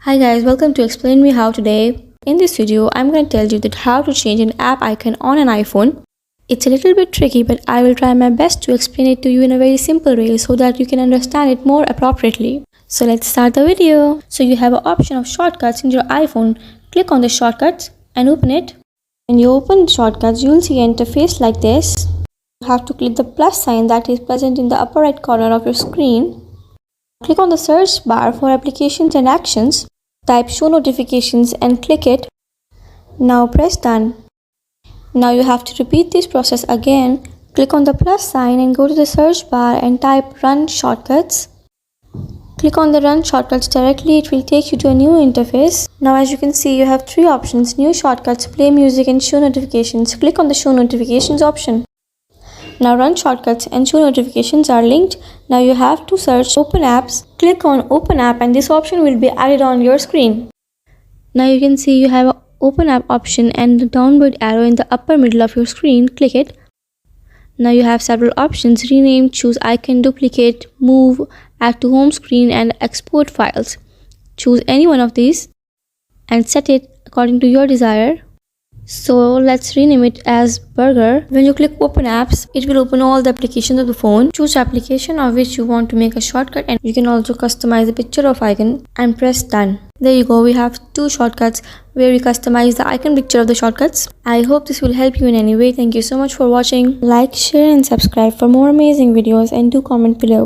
Hi guys, welcome to Explain Me How today. In this video, I'm going to tell you that how to change an app icon on an iPhone. It's a little bit tricky, but I will try my best to explain it to you in a very simple way so that you can understand it more appropriately. So let's start the video. So you have an option of shortcuts in your iPhone. Click on the shortcuts and open it. When you open the shortcuts, you'll see an interface like this. You have to click the plus sign that is present in the upper right corner of your screen. Click on the search bar for applications and actions. Type show notifications and click it. Now press done. Now you have to repeat this process again. Click on the plus sign and go to the search bar and type run shortcuts. Click on the run shortcuts directly. It will take you to a new interface. Now as you can see, you have three options: new shortcuts, play music and show notifications. Click on the show notifications option. Now run shortcuts and show notifications are linked. Now you have to search open apps. Click on open app and this option will be added on your screen. Now you can see you have an open app option and the downward arrow in the upper middle of your screen. Click it. Now you have several options: rename, choose icon, duplicate, move, add to home screen and export files. Choose any one of these and set it according to your desire. So let's rename it as burger. When you click open apps, it will open all the applications of the phone. Choose the application of which you want to make a shortcut, and you can also customize the picture of icon and press done. There you go, we have two shortcuts where we customize the icon picture of the shortcuts. I hope this will help you in any way. Thank you so much for watching. Like, share and subscribe for more amazing videos and do comment below.